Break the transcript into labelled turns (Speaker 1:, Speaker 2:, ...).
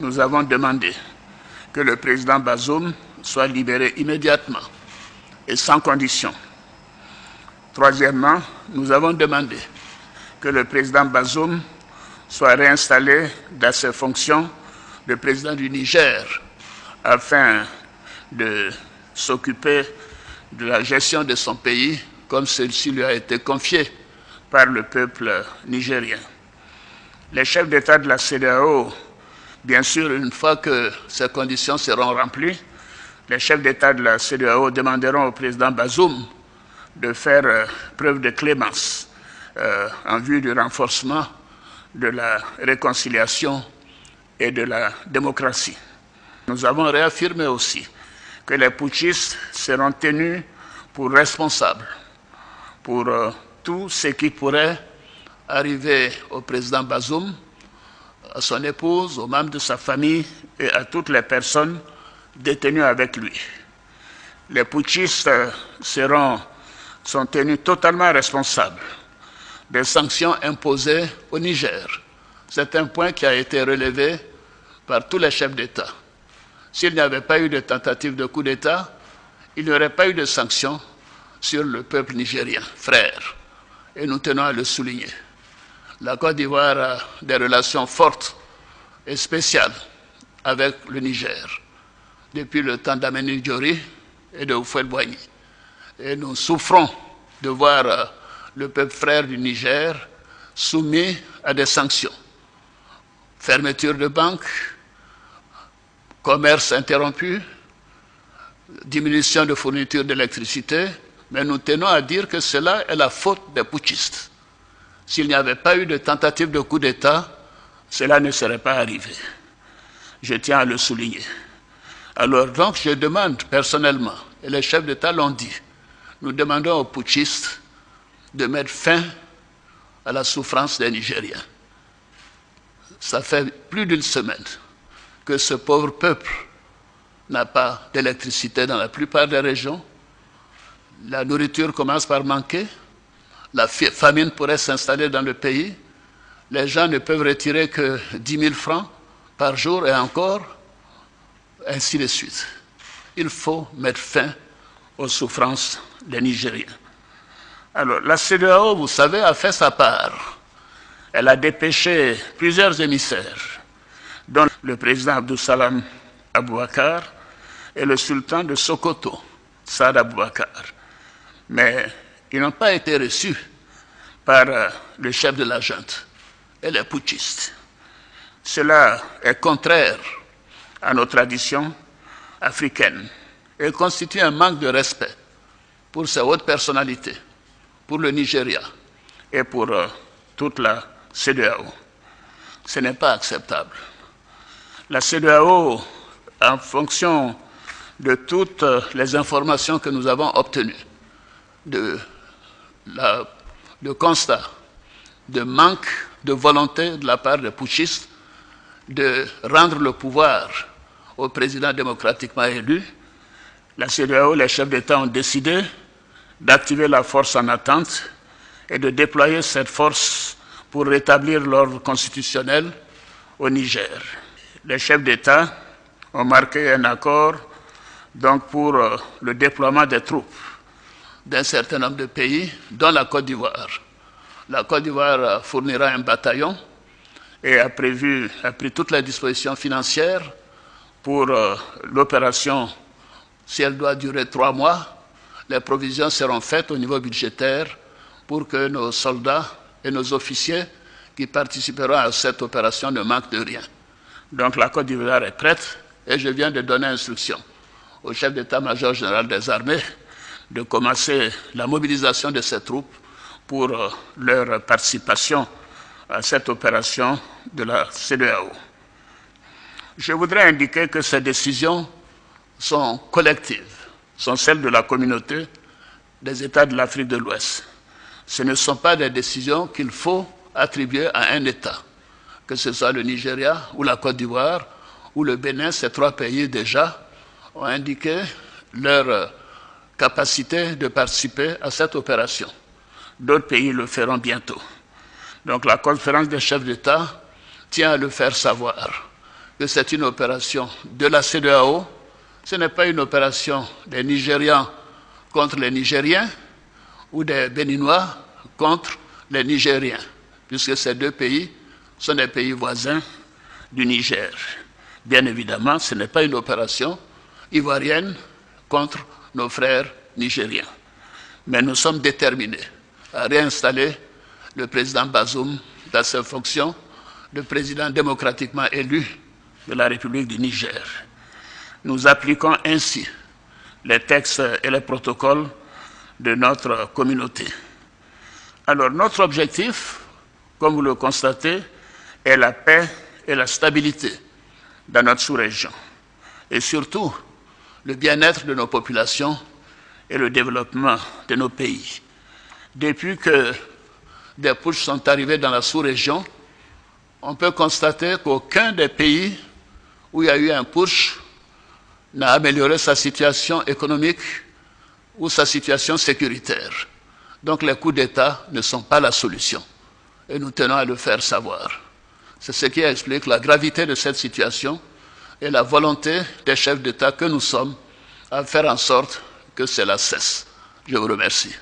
Speaker 1: Nous avons demandé que le président Bazoum soit libéré immédiatement et sans condition. Troisièmement, nous avons demandé que le président Bazoum soit réinstallé dans ses fonctions de président du Niger afin de s'occuper de la gestion de son pays comme celle-ci lui a été confiée par le peuple nigérien. Les chefs d'État de la CEDEAO, bien sûr, une fois que ces conditions seront remplies, les chefs d'État de la CEDEAO demanderont au président Bazoum de faire preuve de clémence en vue du renforcement de la réconciliation et de la démocratie. Nous avons réaffirmé aussi que les putschistes seront tenus pour responsables pour tout ce qui pourrait arriver au président Bazoum, à son épouse, aux membres de sa famille et à toutes les personnes détenues avec lui. Les putschistes sont tenus totalement responsables des sanctions imposées au Niger. C'est un point qui a été relevé par tous les chefs d'État. S'il n'y avait pas eu de tentative de coup d'État, il n'y aurait pas eu de sanctions sur le peuple nigérien, frère. Et nous tenons à le souligner. La Côte d'Ivoire a des relations fortes et spéciales avec le Niger depuis le temps d'Aménie Diori et de Houphouët-Boigny. Et nous souffrons de voir le peuple frère du Niger soumis à des sanctions. Fermeture de banques, commerce interrompu, diminution de fourniture d'électricité, mais nous tenons à dire que cela est la faute des putschistes. S'il n'y avait pas eu de tentative de coup d'État, cela ne serait pas arrivé. Je tiens à le souligner. Alors donc, je demande personnellement, et les chefs d'État l'ont dit, nous demandons aux putschistes de mettre fin à la souffrance des Nigériens. Ça fait plus d'une semaine que ce pauvre peuple n'a pas d'électricité dans la plupart des régions. La nourriture commence par manquer. La famine pourrait s'installer dans le pays. Les gens ne peuvent retirer que 10 000 francs par jour et encore, ainsi de suite. Il faut mettre fin aux souffrances des Nigériens. Alors, la CEDEAO, vous savez, a fait sa part. Elle a dépêché plusieurs émissaires, dont le président Abdou-Salam Aboubakar et le sultan de Sokoto, Saad Aboubakar. Mais ils n'ont pas été reçus par le chef de la junte et les putschistes. Cela est contraire à nos traditions africaines et constitue un manque de respect pour ces hautes personnalités, pour le Nigeria et pour toute la CEDEAO. Ce n'est pas acceptable. La CEDEAO, en fonction de toutes les informations que nous avons obtenues, de constat de manque de volonté de la part des putschistes de rendre le pouvoir au président démocratiquement élu, la CEDEAO, les chefs d'État ont décidé d'activer la force en attente et de déployer cette force pour rétablir l'ordre constitutionnel au Niger. Les chefs d'État ont marqué un accord donc pour le déploiement des troupes d'un certain nombre de pays, dont la Côte d'Ivoire. La Côte d'Ivoire fournira un bataillon et a pris toutes les dispositions financières pour l'opération. Si elle doit durer 3 mois, les provisions seront faites au niveau budgétaire pour que nos soldats et nos officiers qui participeront à cette opération ne manquent de rien. Donc la Côte d'Ivoire est prête et je viens de donner instruction au chef d'état-major général des armées de commencer la mobilisation de ces troupes pour leur participation à cette opération de la CEDEAO. Je voudrais indiquer que ces décisions sont collectives, sont celles de la communauté des États de l'Afrique de l'Ouest. Ce ne sont pas des décisions qu'il faut attribuer à un État, que ce soit le Nigeria ou la Côte d'Ivoire ou le Bénin. Ces 3 pays déjà ont indiqué leur capacité de participer à cette opération. D'autres pays le feront bientôt. Donc la conférence des chefs d'État tient à le faire savoir que c'est une opération de la CEDEAO. Ce n'est pas une opération des Nigérians contre les Nigériens ou des Béninois contre les Nigériens, puisque ces deux pays sont des pays voisins du Niger. Bien évidemment, ce n'est pas une opération ivoirienne contre nos frères nigériens. Mais nous sommes déterminés à réinstaller le président Bazoum dans ses fonctions de président démocratiquement élu de la République du Niger. Nous appliquons ainsi les textes et les protocoles de notre communauté. Alors, notre objectif, comme vous le constatez, est la paix et la stabilité dans notre sous-région. Et surtout, le bien-être de nos populations et le développement de nos pays. Depuis que des putschs sont arrivés dans la sous-région, on peut constater qu'aucun des pays où il y a eu un putsch n'a amélioré sa situation économique ou sa situation sécuritaire. Donc les coups d'État ne sont pas la solution. Et nous tenons à le faire savoir. C'est ce qui explique la gravité de cette situation et la volonté des chefs d'État que nous sommes à faire en sorte que cela cesse. Je vous remercie.